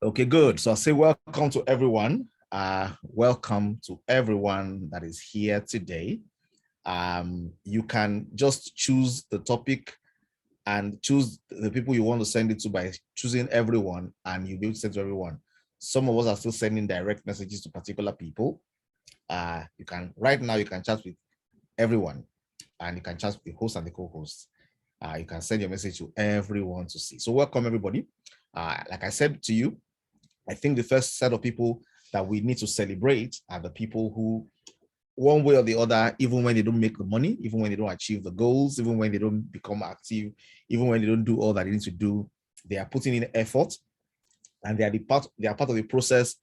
Okay, good. So I'll say welcome to everyone. Welcome to everyone that is here today. You can just choose the topic and choose the people you want to send it to by choosing everyone, and you'll be able to send to everyone. Some of us are still sending direct messages to particular people. You can right now you can chat with everyone, and you can chat with the host and the co-host. You can send your message to everyone to see. So welcome everybody. Like I said to you, I think the first set of people that we need to celebrate are the people who, one way or the other, even when they don't make the money, even when they don't achieve the goals, even when they don't become active, even when they don't do all that they need to do, they are putting in effort, and they are part of the process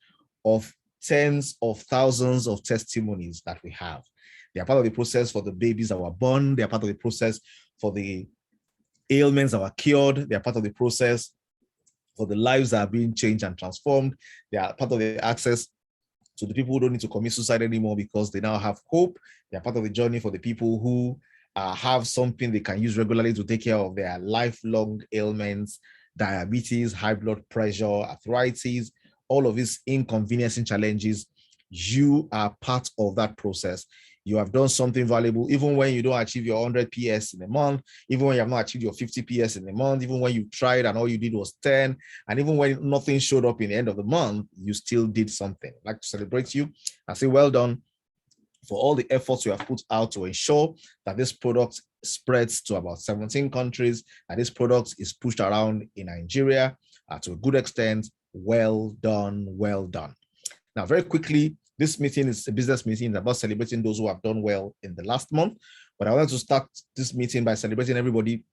of tens of thousands of testimonies that we have. They are part of the process for the babies that were born. They are part of the process for the ailments that were cured. They are part of the process for the lives that are being changed and transformed. They are part of the access to the people who don't need to commit suicide anymore because they now have hope. They are part of the journey for the people who have something they can use regularly to take care of their lifelong ailments, diabetes, high blood pressure, arthritis, all of these inconveniencing challenges. You are part of that process. You have done something valuable, even when you don't achieve your 100 PS in a month, even when you have not achieved your 50 PS in a month, even when you tried and all you did was 10, and even when nothing showed up in the end of the month, you still did something. I'd like to celebrate you and say, well done for all the efforts you have put out to ensure that this product spreads to about 17 countries, and this product is pushed around in Nigeria to a good extent. Well done, well done. Now, very quickly, this meeting is a business meeting about celebrating those who have done well in the last month. But I wanted to start this meeting by celebrating everybody,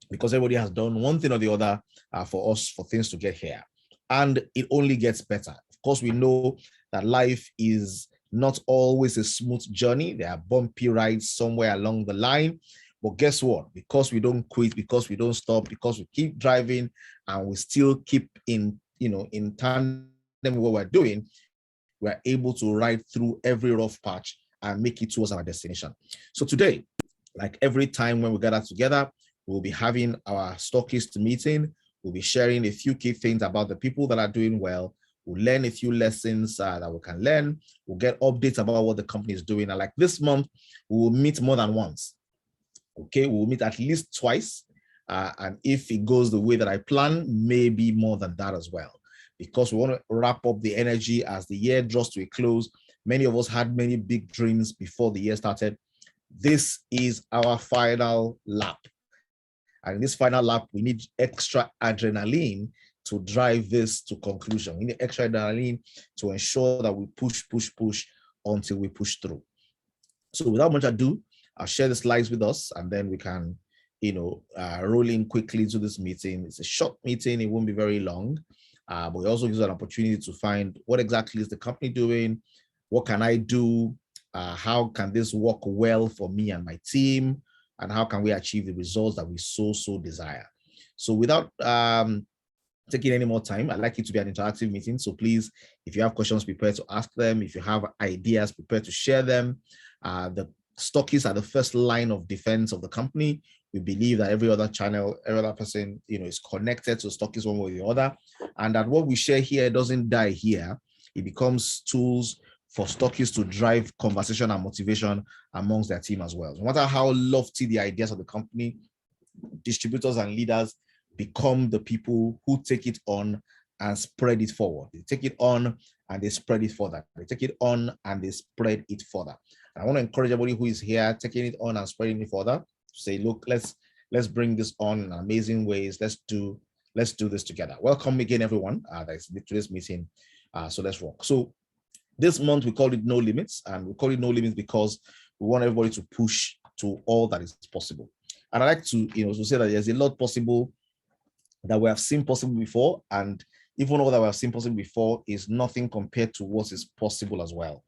because everybody has done one thing or the other for us, for things to get here. And it only gets better. Of course, we know that life is not always a smooth journey. There are bumpy rides somewhere along the line. But guess what? Because we don't quit, because we don't stop, because we keep driving, and we still keep in tandem with what we're doing, we're able to ride through every rough patch and make it towards our destination. So today, like every time when we gather together, we'll be having our Stockist meeting. We'll be sharing a few key things about the people that are doing well. We'll learn a few lessons that we can learn. We'll get updates about what the company is doing. And like this month, we will meet more than once. Okay, we'll meet at least twice. And if it goes the way that I plan, maybe more than that as well, because we want to wrap up the energy as the year draws to a close. Many of us had many big dreams before the year started. This is our final lap. And in this final lap, we need extra adrenaline to drive this to conclusion. We need extra adrenaline to ensure that we push until we push through. So without much ado, I'll share the slides with us, and then we can, roll in quickly to this meeting. It's a short meeting. It won't be very long. But it also gives an opportunity to find what exactly is the company doing, what can I do, how can this work well for me and my team, and how can we achieve the results that we so desire. So without taking any more time, I'd like it to be an interactive meeting. So please, if you have questions, prepare to ask them. If you have ideas, prepare to share them. The Stockists are the first line of defense of the company. We believe that every other channel, every other person, is connected to Stockists one way or the other, and that what we share here doesn't die here. It becomes tools for Stockists to drive conversation and motivation amongst their team as well. No matter how lofty the ideas of the company, distributors and leaders become the people who take it on and spread it forward. They take it on and they spread it further. They take it on and they spread it further. And I want to encourage everybody who is here taking it on and spreading it further to say, look, let's bring this on in amazing ways. Let's do this together. Welcome again, everyone. That's today's meeting. So let's rock. So this month we call it No Limits, and we call it No Limits because we want everybody to push to all that is possible. And I like to, to say that there's a lot possible that we have seen possible before, and even all that we have seen possible before is nothing compared to what is possible as well.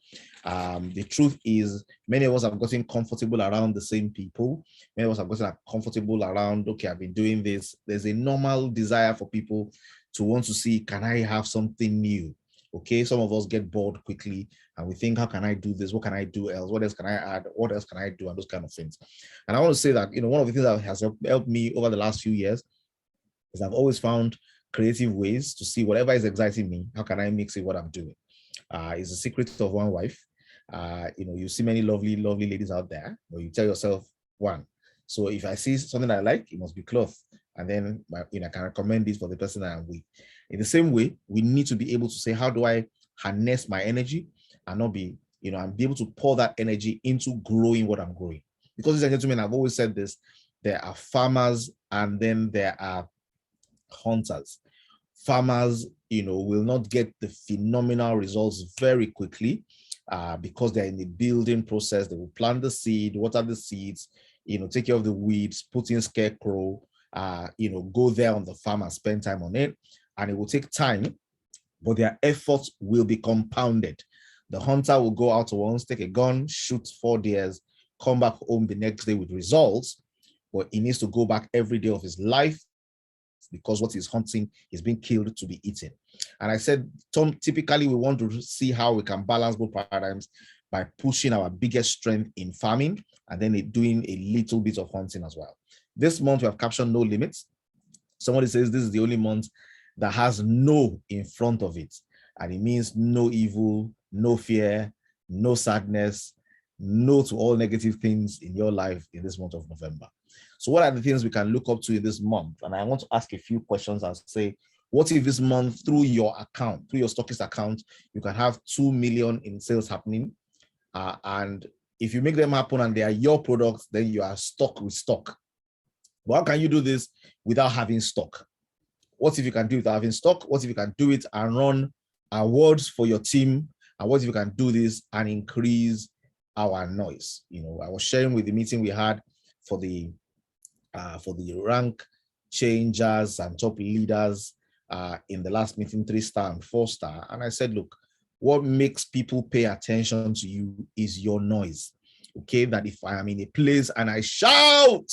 The truth is, many of us have gotten comfortable around the same people. Many of us have gotten comfortable around, okay, I've been doing this. There's a normal desire for people to want to see, can I have something new? Okay, some of us get bored quickly and we think, how can I do this? What can I do else? What else can I add? What else can I do? And those kind of things. And I want to say that, one of the things that has helped me over the last few years is I've always found creative ways to see whatever is exciting me. How can I mix it what I'm doing? It's the secret of one wife. You see many lovely, lovely ladies out there, but you tell yourself one. So if I see something I like, it must be cloth. And then, I can recommend this for the person that I'm with. In the same way, we need to be able to say, how do I harness my energy and not be, and be able to pour that energy into growing what I'm growing. Because, ladies and gentlemen, I've always said this, there are farmers and then there are hunters. Farmers, will not get the phenomenal results very quickly because they're in the building process. They will plant the seed, water the seeds, take care of the weeds, put in scarecrow, go there on the farm and spend time on it. And it will take time, but their efforts will be compounded. The hunter will go out once, take a gun, shoot 4 deers, come back home the next day with results, but he needs to go back every day of his life because what he's hunting is being killed to be eaten. And I said, Tom, typically we want to see how we can balance both paradigms by pushing our biggest strength in farming and then doing a little bit of hunting as well. This month we have captioned no limits. Somebody says this is the only month that has no in front of it. And it means no evil, no fear, no sadness, no to all negative things in your life in this month of November. So what are the things we can look up to in this month? And I want to ask a few questions and say, what if this month through your account, through your Stockist account, you can have 2 million in sales happening? And if you make them happen and they are your products, then you are stuck with stock. But how can you do this without having stock? What if you can do it without having stock? What if you can do it and run awards for your team? And what if you can do this and increase our noise? I was sharing with the meeting we had for the rank changers and top leaders in the last meeting, 3-star and 4-star. And I said, look, what makes people pay attention to you is your noise. Okay, that if I am in a place and I shout,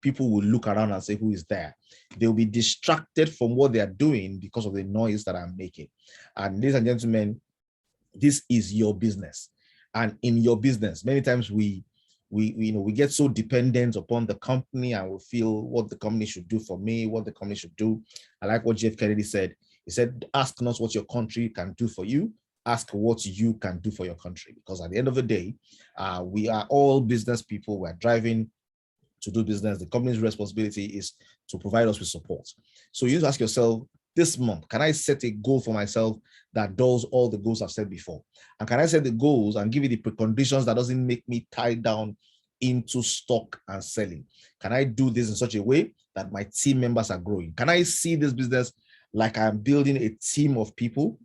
people will look around and say, who is there? They'll be distracted from what they are doing because of the noise that I'm making. And ladies and gentlemen, this is your business. And in your business, many times we get so dependent upon the company and we feel what the company should do for me, what the company should do. I like what Jeff Kennedy said. He said, ask not what your country can do for you, ask what you can do for your country. Because at the end of the day, we are all business people. We're driving to do business. The company's responsibility is to provide us with support. So you need to ask yourself, this month, can I set a goal for myself that does all the goals I've said before? And can I set the goals and give you the preconditions that doesn't make me tied down into stock and selling? Can I do this in such a way that my team members are growing? Can I see this business like I'm building a team of people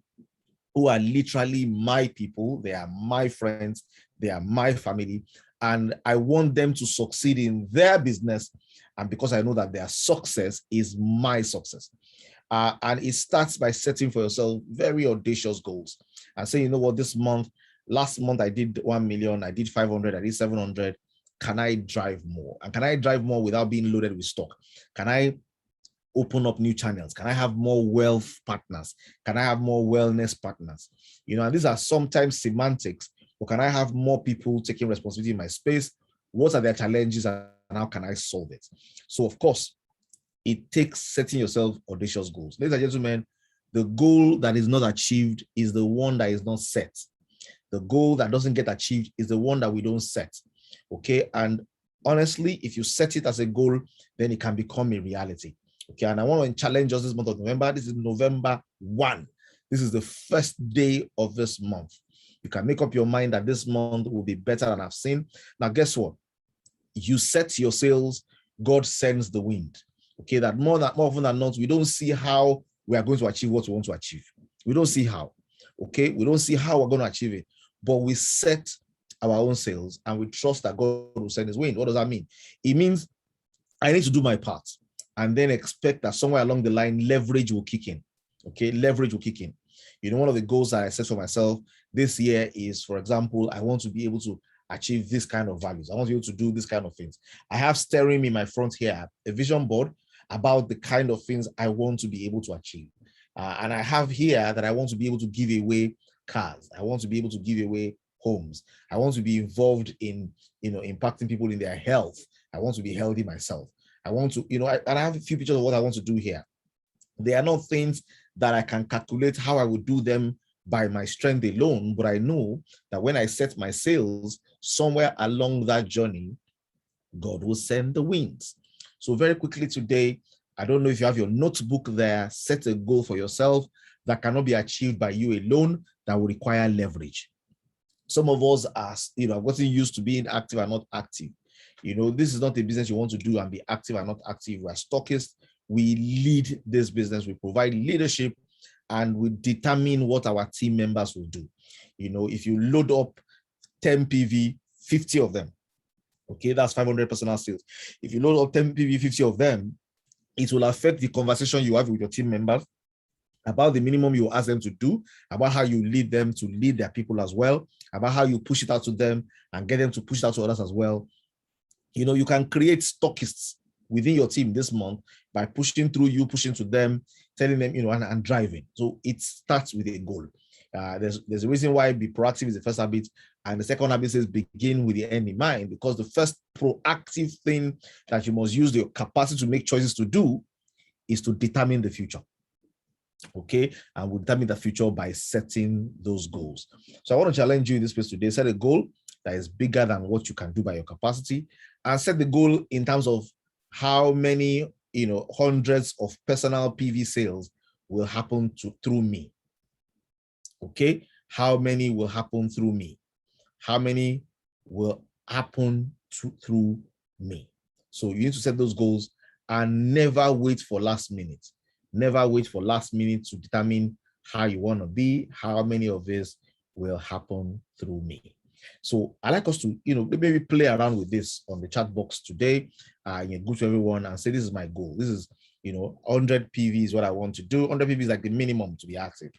who are literally my people? They are my friends. They are my family. And I want them to succeed in their business. And because I know that their success is my success. And it starts by setting for yourself very audacious goals and saying, you know what, last month I did 1 million, I did 500, I did 700. Can I drive more? And can I drive more without being loaded with stock? Can I open up new channels? Can I have more wealth partners? Can I have more wellness partners? And these are sometimes semantics, but can I have more people taking responsibility in my space? What are their challenges and how can I solve it? So of course, it takes setting yourself audacious goals. Ladies and gentlemen, the goal that is not achieved is the one that is not set. The goal that doesn't get achieved is the one that we don't set. Okay. And honestly, if you set it as a goal, then it can become a reality. Okay. And I want to challenge us this month of November. This is November 1. This is the first day of this month. You can make up your mind that this month will be better than I've seen. Now, guess what? You set your sails, God sends the wind. Okay, that more often than not, we don't see how we are going to achieve what we want to achieve. We don't see how. Okay, we don't see how we're going to achieve it, but we set our own sails and we trust that God will send his wind. What does that mean? It means I need to do my part and then expect that somewhere along the line, leverage will kick in. Okay, leverage will kick in. One of the goals that I set for myself this year is, for example, I want to be able to achieve this kind of values. I want to be able to do this kind of things. I have staring me in my front here, a vision board about the kind of things I want to be able to achieve. And I have here that I want to be able to give away cars. I want to be able to give away homes. I want to be involved in, impacting people in their health. I want to be healthy myself. I want to, and I have a few pictures of what I want to do here. They are not things that I can calculate how I would do them by my strength alone, but I know that when I set my sails, somewhere along that journey, God will send the winds. So very quickly today, I don't know if you have your notebook there, set a goal for yourself that cannot be achieved by you alone, that will require leverage. Some of us are, have gotten used to being active and not active. This is not a business you want to do and be active and not active. We're stockists. We lead this business. We provide leadership and we determine what our team members will do. If you load up 10 PV, 50 of them, okay, that's 500 personal sales. If you load up 10 PV, 50 of them, it will affect the conversation you have with your team members about the minimum you ask them to do, about how you lead them to lead their people as well, about how you push it out to them and get them to push it out to others as well. You can create stockists within your team this month by pushing through you, pushing to them, telling them, and driving. So it starts with a goal. There's a reason why be proactive is the first habit. And the second habit says begin with the end in mind, because the first proactive thing that you must use your capacity to make choices to do is to determine the future. Okay, and we'll determine the future by setting those goals. So I want to challenge you in this space today. Set a goal that is bigger than what you can do by your capacity, and set the goal in terms of how many hundreds of personal PV sales will happen through me. Okay, how many will happen through me? How many will happen through me? So you need to set those goals and never wait for last minute. Never wait for last minute to determine how you want to be, how many of this will happen through me. So I like us to, maybe play around with this on the chat box today. Go to everyone and say, this is my goal. This is, 100 PV is what I want to do. 100 PV is like the minimum to be active.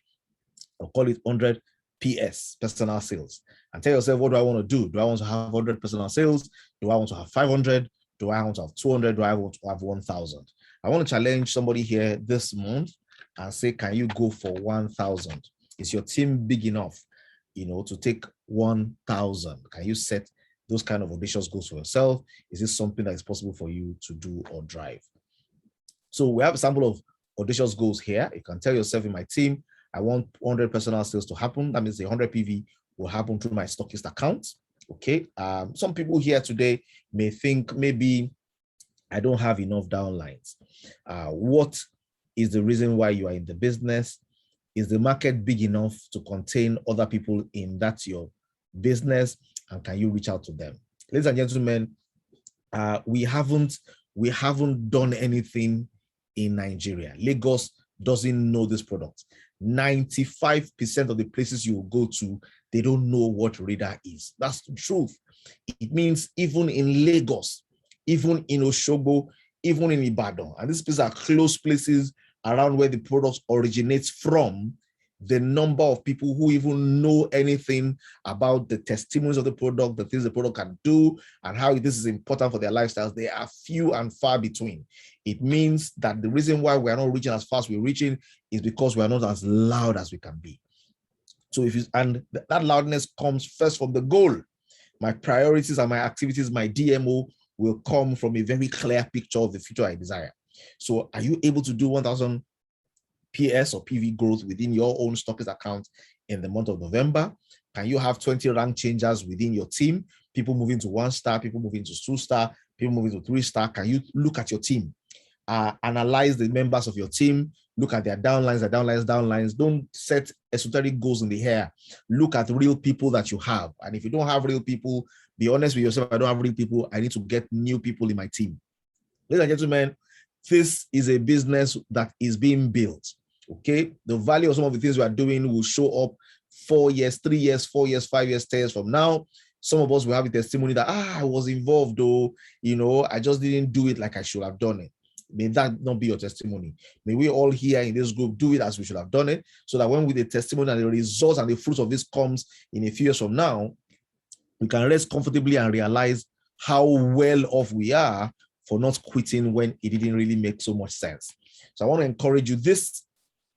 I'll call it 100 PS, personal sales. And tell yourself, what do I want to do? Do I want to have 100 personal sales? Do I want to have 500? Do I want to have 200? Do I want to have 1,000? I want to challenge somebody here this month and say, can you go for 1,000? Is your team big enough, to take 1,000? Can you set those kind of audacious goals for yourself? Is this something that is possible for you to do or drive? So we have a sample of audacious goals here. You can tell yourself, in my team, I want 100 personal sales to happen. That means the 100 PV will happen through my Stockist account. Okay. Some people here today may think maybe I don't have enough downlines. What is the reason why you are in the business? Is the market big enough to contain other people in that your business? And can you reach out to them? Ladies and gentlemen, we haven't done anything in Nigeria. Lagos doesn't know this product. 95% of the places you will go to, they don't know what radar is. That's the truth. It means even in Lagos, even in Osogbo, even in Ibadan, and these places are close places around where the product originates from, the number of people who even know anything about the testimonies of the product, the things the product can do, and how this is important for their lifestyles, they are few and far between. It means that the reason why we are not reaching as fast as we're reaching is because we are not as loud as we can be. So that loudness comes first from the goal. My priorities and my activities, my DMO, will come from a very clear picture of the future I desire. So are you able to do 1,000 PS or PV growth within your own Stockist account in the month of November? Can you have 20 rank changers within your team? People moving to 1-star, people moving to 2-star, people moving to 3-star. Can you look at your team? Analyze the members of your team, look at their downlines. Don't set esoteric goals in the air. Look at real people that you have. And if you don't have real people, be honest with yourself. I don't have real people. I need to get new people in my team. Ladies and gentlemen, this is a business that is being built. Okay, the value of some of the things we are doing will show up 4 years, 3 years, 4 years, 5 years, 10 years from now. Some of us will have a testimony that I was involved, though, I just didn't do it like I should have done it. May that not be your testimony. May we all here in this group do it as we should have done it, so that when with the testimony and the results and the fruits of this comes in a few years from now, we can rest comfortably and realize how well off we are for not quitting when it didn't really make so much sense. So I want to encourage you, this,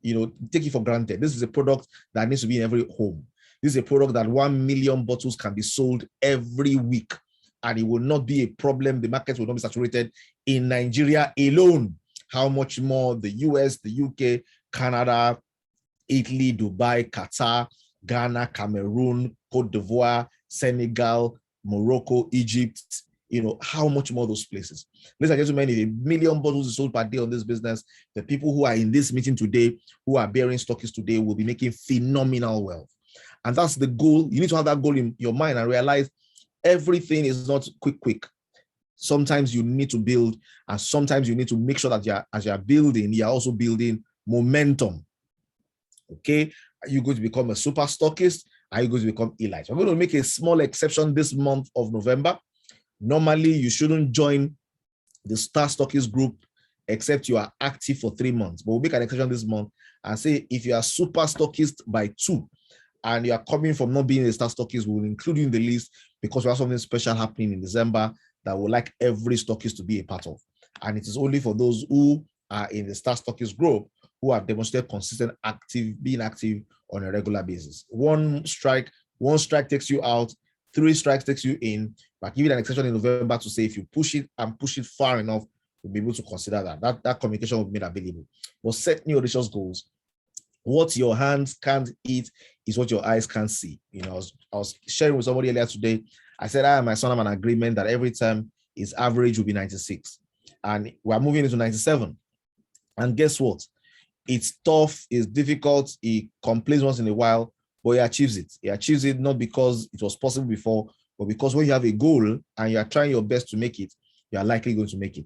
take it for granted. This is a product that needs to be in every home. This is a product that 1 million bottles can be sold every week, and it will not be a problem. The market will not be saturated in Nigeria alone. how much more the US, the UK, Canada, Italy, Dubai, Qatar, Ghana, Cameroon, Cote d'Ivoire, Senegal, Morocco, Egypt, how much more those places. Ladies and gentlemen, if 1 million bottles is sold per day on this business, the people who are in this meeting today, who are bearing Stockists today, will be making phenomenal wealth. And that's the goal. You need to have that goal in your mind and realize everything is not quick. Sometimes you need to build, and sometimes you need to make sure that as you're building, you're also building momentum. Okay, are you going to become a super stockist? Are you going to become elite? We're going to make a small exception this month of November. Normally, you shouldn't join the Star Stockist group except you are active for 3 months. But we'll make an exception this month and say if you are super stockist by 2 and you are coming from not being a Star Stockist, we will include you in the list because we have something special happening in December that we'd like every stockist to be a part of. And it is only for those who are in the Star Stockist group who have demonstrated consistent being active on a regular basis. One strike takes you out, 3 strikes takes you in. But give it an exception in November to say if you push it and push it far enough, we'll be able to consider that communication will be made available. But set new audacious goals. What your hands can't eat is what your eyes can't see. I was sharing with somebody earlier today. I said I and my son have an agreement that every time his average will be 96, and we're moving into 97. And guess what? It's tough, it's difficult, he complains once in a while, but he achieves it. He achieves it not because it was possible before, but because when you have a goal and you are trying your best to make it, you are likely going to make it.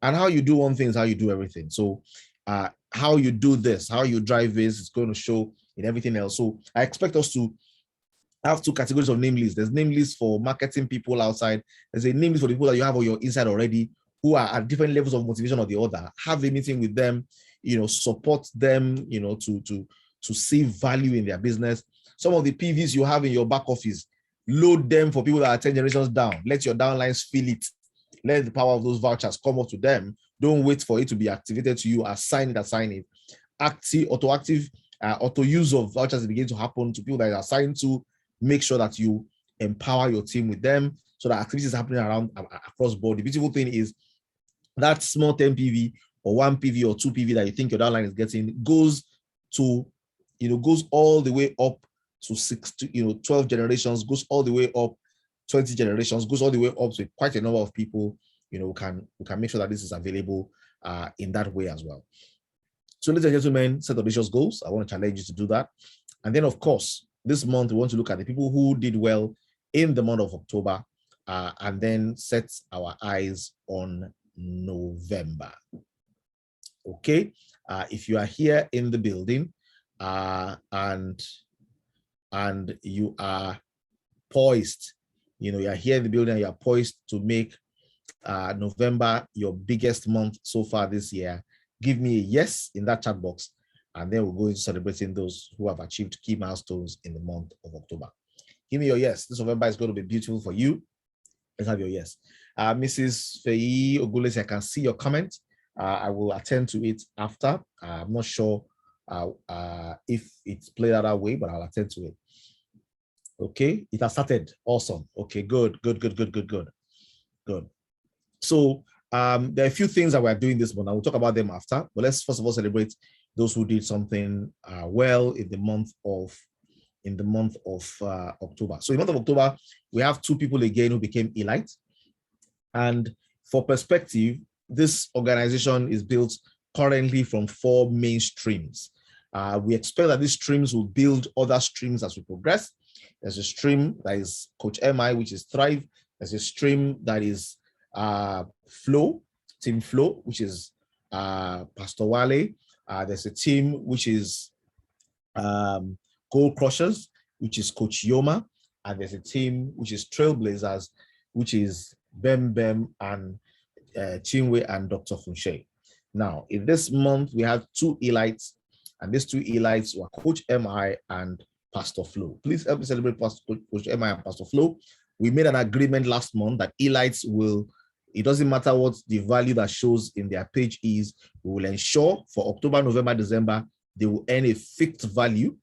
And how you do one thing is how you do everything. So how you do this, how you drive this is going to show in everything else. So I expect us to have 2 categories of name lists. There's name lists for marketing people outside. There's a name list for the people that you have on your inside already who are at different levels of motivation or the other. Have a meeting with them, support them, to see value in their business. Some of the PVs you have in your back office, load them for people that are 10 generations down. Let your downlines feel it. Let the power of those vouchers come up to them. Don't wait for it to be activated to you. Assign it. Auto use of vouchers begin to happen to people that are assigned to. Make sure that you empower your team with them so that activities happening around across board. The beautiful thing is that small 10 PV or 1 PV or 2 PV that you think your downline is getting goes all the way up to 12 generations, goes all the way up 20 generations, goes all the way up to quite a number of people. We can make sure that this is available in that way as well. So ladies and gentlemen, set audacious goals. I want to challenge you to do that. And then of course, this month we want to look at the people who did well in the month of October and then set our eyes on November. Okay, if you are here in the building and you are poised, you are here in the building and you are poised to make November your biggest month so far this year, give me a yes in that chat box, and then we'll go into celebrating those who have achieved key milestones in the month of October. Give me your yes. This November is going to be beautiful for you. Let's have your yes. Mrs. Feyi Ogules, I can see your comment. I will attend to it after. I'm not sure if it's played out that way, but I'll attend to it. Okay, it has started. Awesome. Okay, good. So there are a few things that we're doing this month. I will talk about them after, but let's first of all celebrate those who did something well in the month of October. So in the month of October, we have 2 people again who became elite. And for perspective, this organization is built currently from 4 main streams. We expect that these streams will build other streams as we progress. There's a stream that is Coach MI, which is Thrive. There's a stream that is Flow, Team Flow, which is Pastor Wale. There's a team which is Goal Crushers, which is Coach Yoma. And there's a team which is Trailblazers, which is Bem and Chinwe and Dr. Funshe. Now, in this month, we have 2 elites, and these 2 elites were Coach MI and Pastor Flo. Please help me celebrate Coach MI and Pastor Flo. We made an agreement last month that elites will, it doesn't matter what the value that shows in their page is, we will ensure for October, November, December, they will earn a fixed value,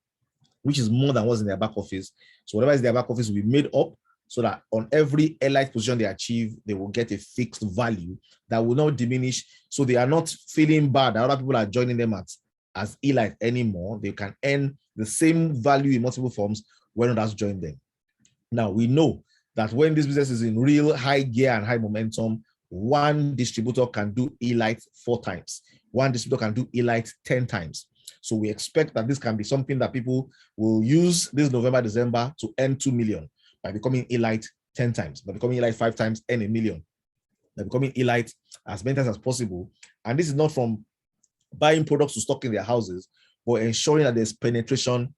which is more than what's in their back office. So whatever is in their back office will be made up so that on every elite position they achieve, they will get a fixed value that will not diminish. So they are not feeling bad that other people are joining them as elite anymore. They can earn the same value in multiple forms when others join them. Now, we know that when this business is in real high gear and high momentum, one distributor can do elite 4 times. One distributor can do elite 10 times. So we expect that this can be something that people will use this November, December to earn 2 million by becoming elite 10 times, by becoming elite 5 times, earn $1 million, by becoming elite as many times as possible. And this is not from buying products to stock in their houses, but ensuring that there's penetration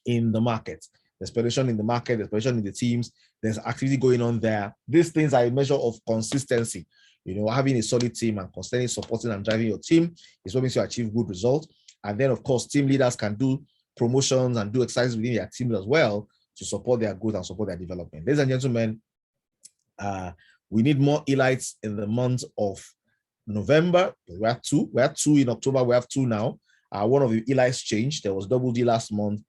in the market. There's penetration in the market, there's penetration in the teams, there's activity going on there. These things are a measure of consistency. Having a solid team and constantly supporting and driving your team is what makes you achieve good results. And then, of course, team leaders can do promotions and do exercises within their teams as well to support their growth and support their development. Ladies and gentlemen, we need more elites in the month of November. We have 2. We had 2 in October. We have 2 now. One of the elites changed. There was double D last month.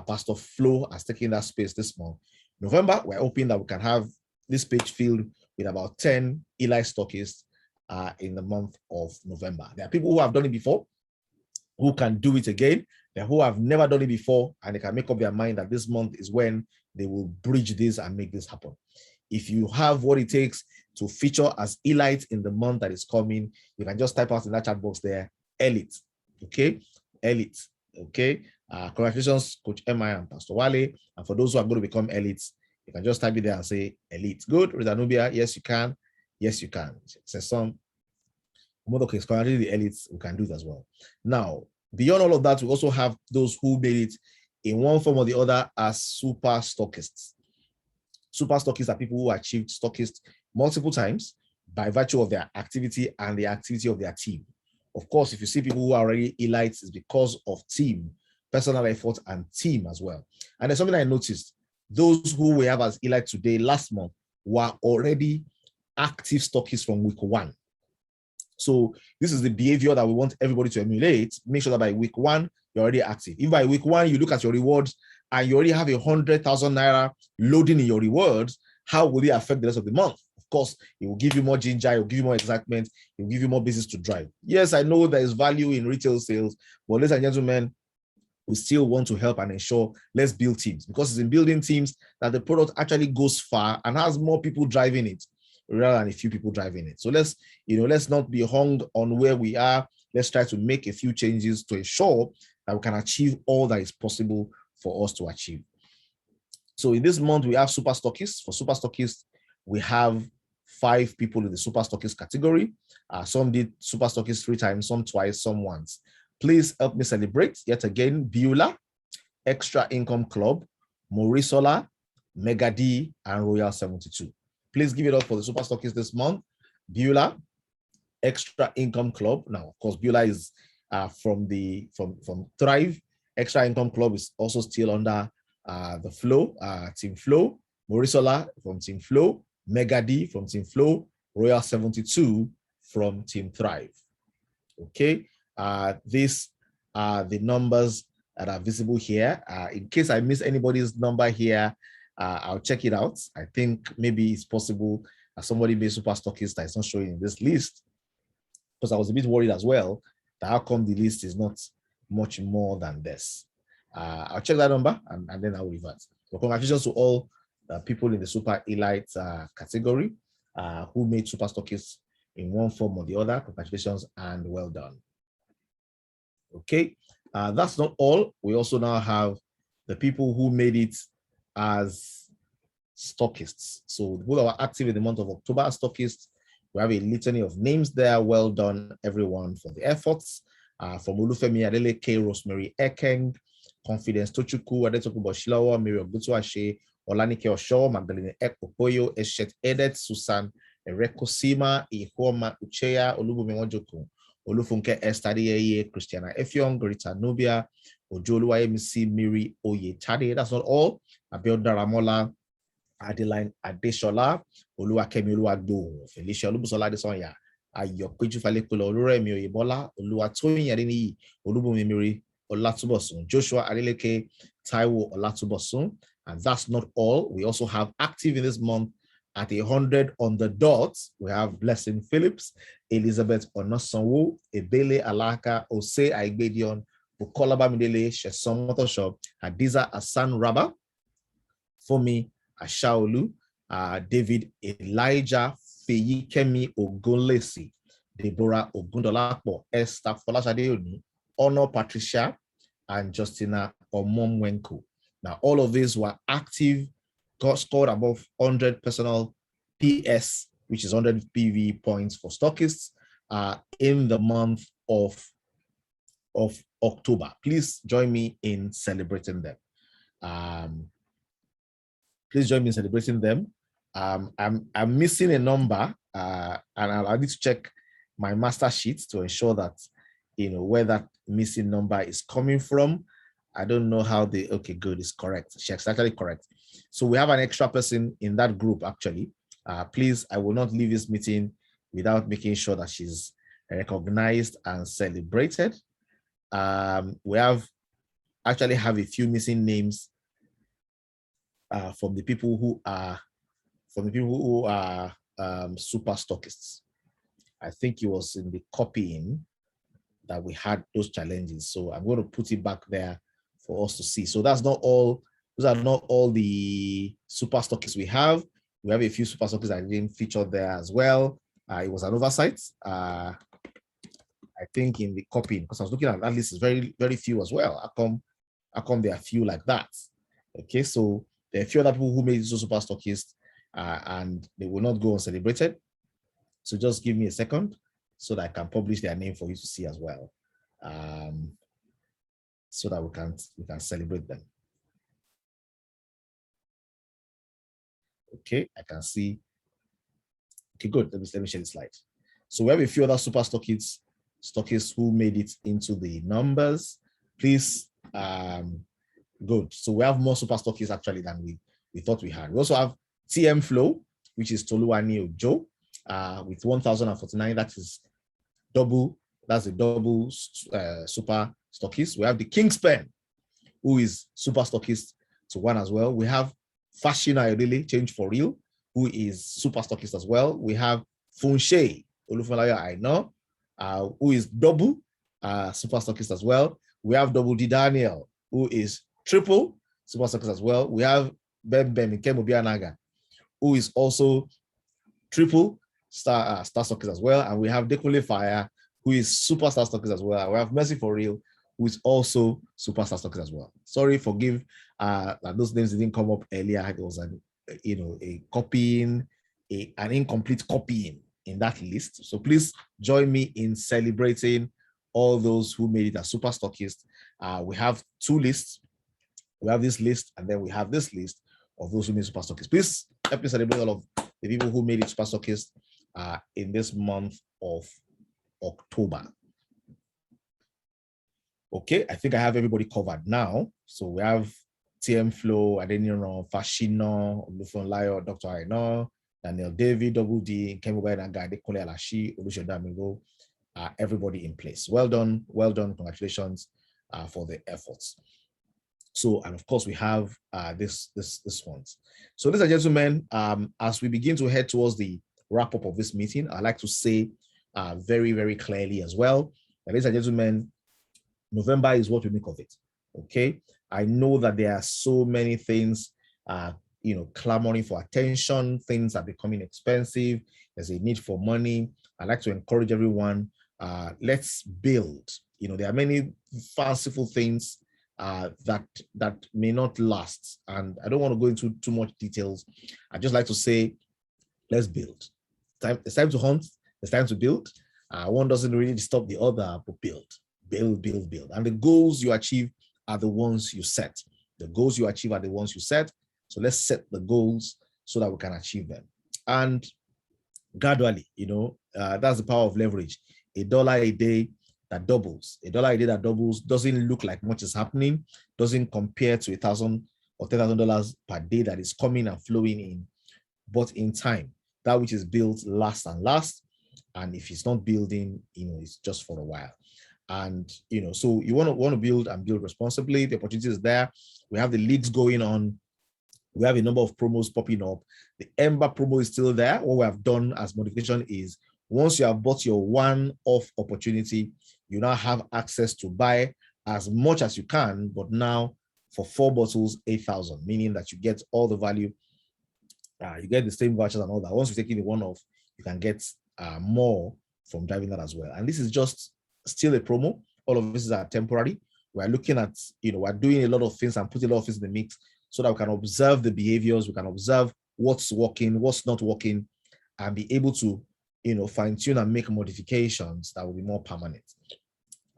Pastor Flo has taken that space this month. November, we're hoping that we can have this page filled with about 10 elite stockists in the month of November. There are people who have done it before, who can do it again. There are who have never done it before, and they can make up their mind that this month is when they will bridge this and make this happen. If you have what it takes to feature as elite in the month that is coming, you can just type out in that chat box there, elite, okay? Elite, okay? Congratulations, Coach MI and Pastor Wale. And for those who are going to become elites, you can just type it there and say elite. Good, Rita Nubia, yes, you can. Yes, you can. Says some. Okay, currently the elites, we can do it as well. Now, beyond all of that, we also have those who made it in one form or the other as super stockists. Super stockists are people who achieved stockist multiple times by virtue of their activity and the activity of their team. Of course, if you see people who are already elites, it's because of team, personal effort, and team as well. And there's something I noticed. Those who we have as elite today, last month, were already active stockists from week 1. So this is the behavior that we want everybody to emulate. Make sure that by week 1, you're already active. If by week 1, you look at your rewards and you already have 100,000 naira loading in your rewards, how will it affect the rest of the month? Of course, it will give you more ginger, it will give you more excitement, it will give you more business to drive. Yes, I know there is value in retail sales, but ladies and gentlemen, we still want to help and ensure let's build teams, because it's in building teams that the product actually goes far and has more people driving it rather than a few people driving it. So let's not be hung on where we are. Let's try to make a few changes to ensure that we can achieve all that is possible for us to achieve. So in this month, we have super stockists. For super stockists, we have 5 people in the super stockist category. Some did super stockist 3 times, some twice, some once. Please help me celebrate yet again Beulah, Extra Income Club, Morisola, Mega D, and Royal 72. Please give it up for the super stockists this month. Beulah, Extra Income Club. Now, of course, Beulah is from Thrive. Extra Income Club is also still under the Flow, Team Flow. Morisola from Team Flow. Mega D from Team Flow. Royal 72 from Team Thrive. Okay. These are the numbers that are visible here. In case I miss anybody's number here, I'll check it out. I think maybe it's possible somebody made super stockist that is not showing in this list, because I was a bit worried as well that how come the list is not much more than this. I'll check that number and then I'll revert. So congratulations to all people in the super elite category who made super stockists in one form or the other. Congratulations and well done. Okay, that's not all. We also now have the people who made it as stockists. So who are active in the month of October as stockists. We have a litany of names there. Well done, everyone, for the efforts. From Olufemi Adeleke, Rosemary Ekeng, Confidence Tochukwu, Adetoku Boshilawa, Miriam Butuashe, Olanike Osho, Magdalene Ekpokoyo, Eshet Edet, Susan Erekosima, Ihoma Ucheya, Olubumi Mojoku, Olufunke Estadiye, Christiana Efyong, Rita Nubia, Ojoluwa MC, Miri Oye Tade. That's not all. Abiodun Ramola, Adeline Adeshola, Oluwakemi Oluwagbo, Felicia Olubusola Adesonya, Ayọ̀péjú Falẹ́kọ̀lọ́, Olúrẹ̀mí Oyèbọ́lá, Olúwatóyìn Adéníyì, Olúbùnmi Mary Ọlátúbọ̀sún, Joshua Adeleke, Taiwo Ọlátúbọ̀sún, And that's not all. We also have active in this month at 100 on the dot. We have Blessing Phillips, Elizabeth Onosanwo, Ebele Alaka, Ose Aigbedion, Bukola Bamidele, Sheson Motoshop, Hadiza Asan Raba, Fomi Ashaolu, David Elijah Feyikemi Ogunlesi, Deborah Ogundolapo, Esther Folashade, Honor Patricia, and Justina Omomwenko. Now, all of these were active, scored above 100 personal PS, which is 100 PV points for Stockists in the month of October. Please join me in celebrating them. Please join me in celebrating them. I'm missing a number, and I need to check my master sheet to ensure that where that missing number is coming from. I don't know how they. Okay, good, it's correct. She's actually correct. So we have an extra person in that group actually. Please, I will not leave this meeting without making sure that she's recognized and celebrated. We actually have a few missing names from the people who are super stockists. I think it was in the copying that we had those challenges. So I'm going to put it back there for us to see. So that's not all. Those are not all the super stockists we have. We have a few super stockists that didn't feature there as well. It was an oversight. I think in the copying, because I was looking at that list, is very, very few as well. How come there are few like that? Okay, so there are a few other people who made it to super stockists and they will not go uncelebrated. So just give me a second so that I can publish their name for you to see as well, so that we can celebrate them. Okay, I can see. Okay, good. Let me share the slide. So we have a few other super stockists who made it into the numbers. Please, good. So we have more super stockists actually than we thought we had. We also have TM Flow, which is Toluwani Ojo, with 1,049. That is double. That's a double super stockist. We have the King's Pen, who is super stockist to one as well. We have Fashion Ayodele, Change for Real, who is super stockist as well. We have Funshe Olufunlayo Aino, who is double super stockist as well. We have Double D Daniel, who is triple super stockist as well. We have Bembem Ikemobianaga, who is also triple star stockist as well. And we have Dekule Fire, who is super star stockist as well. We have Mercy for Real, who is also super star stockist as well. Sorry, forgive that those names didn't come up earlier. It was a copying, an incomplete copying in that list. So please join me in celebrating all those who made it as super stockist. We have two lists. We have this list, and then we have this list of those who made super stockists. Please help me celebrate all of the people who made it super stockists in this month of October. Okay, I think I have everybody covered now. So we have TM Flow, Adeniro, Fashino, Olufunlayo, Dr. Aino, Daniel David, Double D, Kemobai Naga, Dekole Alashi, Olusedamingo, everybody in place. Well done, congratulations for the efforts. So, and of course, we have this ones. So, ladies and gentlemen, as we begin to head towards the wrap up of this meeting, I'd like to say very, very clearly as well, that, ladies and gentlemen, November is what we make of it. Okay, I know that there are so many things, clamoring for attention. Things are becoming expensive. There's a need for money. I'd like to encourage everyone. Let's build. There are many fanciful things that may not last, and I don't want to go into too much details. I just like to say, let's build. It's time to hunt. It's time to build. One doesn't really stop the other, but build. And the goals you achieve are the ones you set. The goals you achieve are the ones you set. So let's set the goals so that we can achieve them. And gradually, that's the power of leverage. $1 a day that doubles. $1 a day that doubles doesn't look like much is happening, doesn't compare to $1,000 or $10,000 per day that is coming and flowing in. But in time, that which is built lasts and lasts. And if it's not building, it's just for a while. And so you want to build and build responsibly. The opportunity is there. We have the leagues going on We have a number of promos popping up. The Ember promo is still there. What we have done as modification is once you have bought your one-off opportunity, you now have access to buy as much as you can, but now for 4 bottles, 8,000, meaning that you get all the value. You get the same vouchers and all that. Once you take in the one-off, you can get more from driving that as well. And this is just still a promo. All of this is temporary. We're looking at, we're doing a lot of things and putting a lot of things in the mix so that we can observe the behaviors, we can observe what's working, what's not working, and be able to, fine-tune and make modifications that will be more permanent.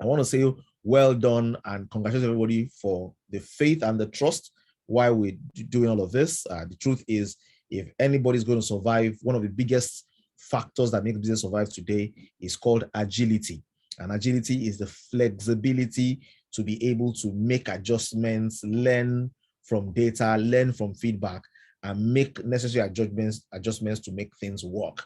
I want to say well done and congratulate everybody for the faith and the trust while we're doing all of this. The truth is, if anybody's going to survive, one of the biggest factors that make business survive today is called agility. And agility is the flexibility to be able to make adjustments, learn from data, learn from feedback, and make necessary adjustments to make things work.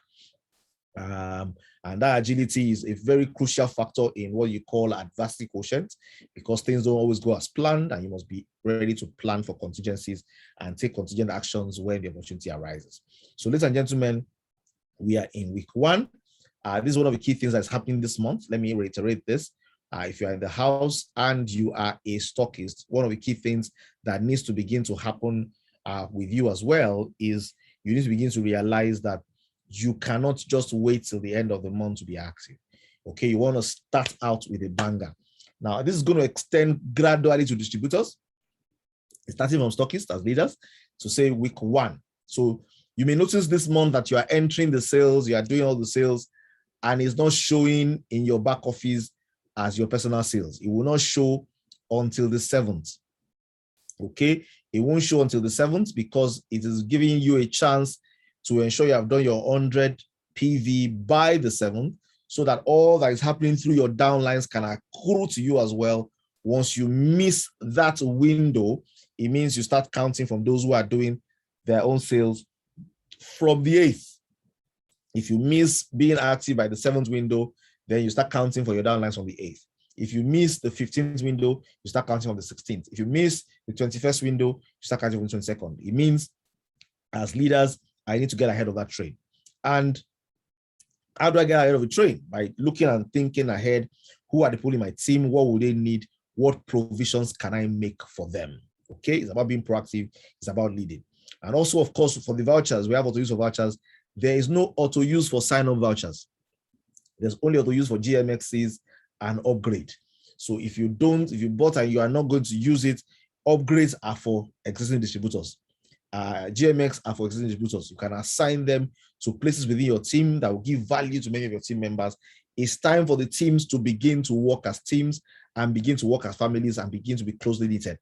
And that agility is a very crucial factor in what you call adversity quotient, because things don't always go as planned, and you must be ready to plan for contingencies and take contingent actions when the opportunity arises. So, ladies and gentlemen, we are in week 1. This is one of the key things that's happening this month. Let me reiterate this. If you're in the house and you are a stockist, one of the key things that needs to begin to happen with you as well is you need to begin to realize that you cannot just wait till the end of the month to be active. Okay, you want to start out with a banger. Now, this is going to extend gradually to distributors, starting from stockists as leaders, to say week 1. So you may notice this month that you are entering the sales, you are doing all the sales, and it's not showing in your back office as your personal sales. It will not show until the 7th. Okay, it won't show until the 7th because it is giving you a chance to ensure you have done your 100 PV by the 7th, so that all that is happening through your downlines can accrue to you as well. Once you miss that window, it means you start counting from those who are doing their own sales from the 8th. If you miss being active by the 7th window, then you start counting for your downlines from the 8th. If you miss the 15th window, you start counting on the 16th. If you miss the 21st window, you start counting on the 22nd. It means as leaders, I need to get ahead of that train. And how do I get ahead of the train? By looking and thinking ahead. Who are the people in my team? What will they need? What provisions can I make for them? Okay, it's about being proactive. It's about leading. And also, of course, for the vouchers, we have auto use for vouchers. There is no auto use for sign-up vouchers. There's only auto use for GMXs and upgrade. So if you bought and you are not going to use it, upgrades are for existing distributors. GMX are for existing distributors. You can assign them to places within your team that will give value to many of your team members. It's time for the teams to begin to work as teams and begin to work as families and begin to be closely knitted.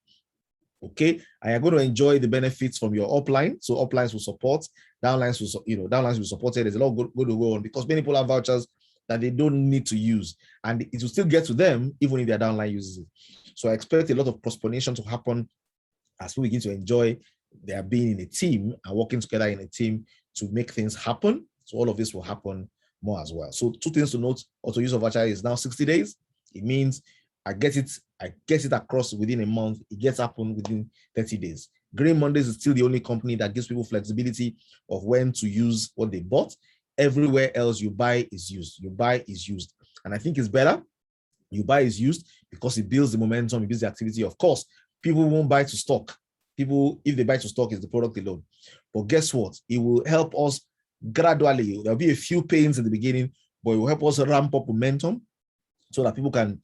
Okay, and you're going to enjoy the benefits from your upline. So uplines will support, downlines will support it. There's a lot going to go on because many people have vouchers that they don't need to use, and it will still get to them even if their downline uses it. So I expect a lot of cross-pollination to happen as we begin to enjoy their being in a team and working together in a team to make things happen. So all of this will happen more as well. So 2 things to note: auto use of voucher is now 60 days. It means I get it across within a month. It gets happen within 30 days. Green Mondays is still the only company that gives people flexibility of when to use what they bought. Everywhere else you buy is used. You buy is used. And I think it's better you buy is used because it builds the momentum, it builds the activity. Of course, people won't buy to stock. People, if they buy to stock, it's the product alone. But guess what? It will help us gradually. There'll be a few pains in the beginning, but it will help us ramp up momentum so that people can,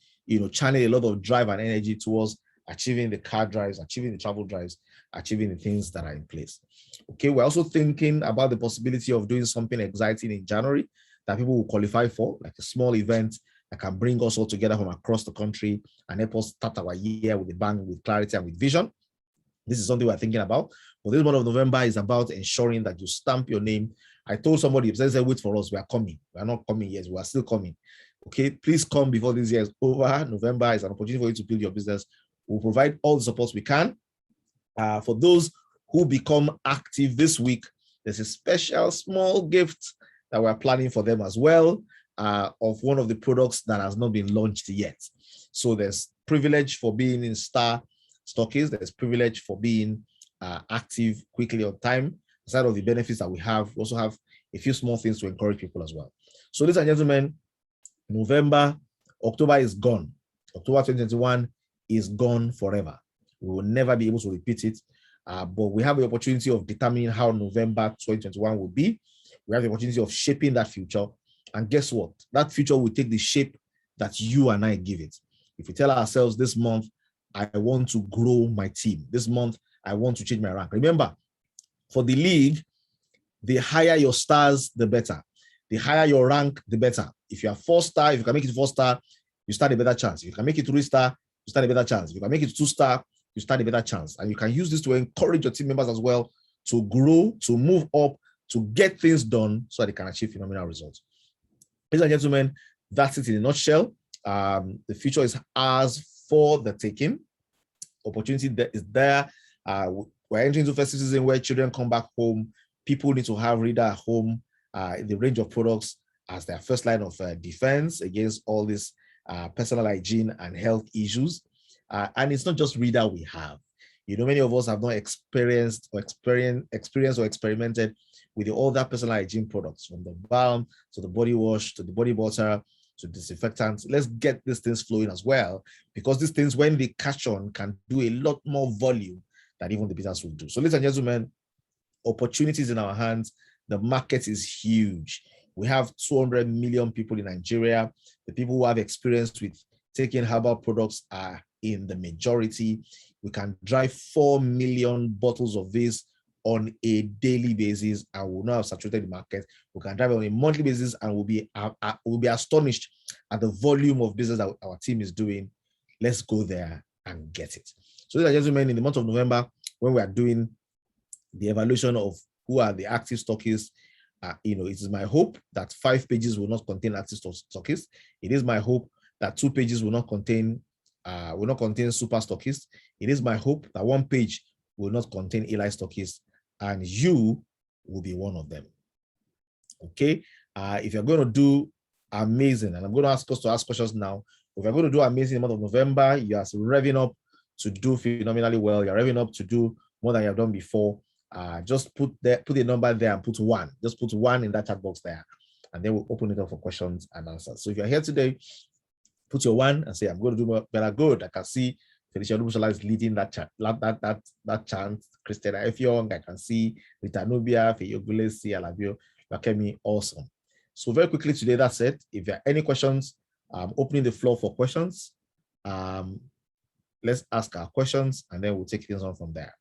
channel a lot of drive and energy towards achieving the car drives, achieving the travel drives, achieving the things that are in place. Okay, we're also thinking about the possibility of doing something exciting in January that people will qualify for, like a small event that can bring us all together from across the country and help us start our year with a bang, with clarity and with vision. This is something we're thinking about. But this month of November is about ensuring that you stamp your name. I told somebody, they said, wait for us, we are coming. We are not coming yet, we are still coming. Okay, please come before this year is over. November is an opportunity for you to build your business. We'll provide all the support we can. For those who become active this week, there's a special small gift that we're planning for them as well, of one of the products that has not been launched yet. So there's privilege for being in Stockist. There's privilege for being active quickly on time. Aside of the benefits that we also have a few small things to encourage people as well. So, ladies and gentlemen, October is gone. October 2021 is gone forever. We will never be able to repeat it. But we have the opportunity of determining how November 2021 will be. We have the opportunity of shaping that future. And guess what? That future will take the shape that you and I give it. If we tell ourselves this month, I want to grow my team. This month, I want to change my rank. Remember, for the league, the higher your stars, the better. The higher your rank, the better. If you are 4-star, if you can make it 4-star, you stand a better chance. If you can make it 3-star, you stand a better chance. If you can make it 2-star, you stand a better chance. And you can use this to encourage your team members as well to grow, to move up, to get things done so that they can achieve phenomenal results. Ladies and gentlemen, that's it in a nutshell. The future is ours for the taking. Opportunity is there. We're entering into festive season where children come back home. People need to have reader at home. The range of products as their first line of defense against all these personal hygiene and health issues. And it's not just reader we have. You know, many of us have not experienced or experimented with the other personal hygiene products, from the balm to the body wash to the body butter to disinfectants. Let's get these things flowing as well, because these things, when they catch on, can do a lot more volume than even the business will do. So, ladies and gentlemen, opportunities in our hands. The market is huge. We have 200 million people in Nigeria. The people who have experience with taking herbal products are in the majority. We can drive 4 million bottles of this on a daily basis, and we'll not have saturated the market. We can drive on a monthly basis, and we'll be astonished at the volume of business that our team is doing. Let's go there and get it. So, ladies and gentlemen, in the month of November, when we are doing the evaluation of who are the active stockists, it is my hope that 5 pages will not contain active stockists. It is my hope that 2 pages will not contain super stockists. It is my hope that 1 page will not contain elite stockists, and you will be one of them. Okay. If you're going to do amazing, and I'm going to ask us to ask questions now. If you're going to do amazing in the month of November, you are revving up to do phenomenally well. You're revving up to do more than you have done before. Just put a number there and put 1. Just put 1 in that chat box there, and then we'll open it up for questions and answers. So if you're here today, put your 1 and say, I'm going to do better. Good. I can see Felicia Lubushala is leading that chat. That chant. Christina Effiong, I can see Rita Nubia, Feyogulesi, Alabio, Bakemi. Awesome. So very quickly today, that's it. If there are any questions, I'm opening the floor for questions. Let's ask our questions, and then we'll take things on from there.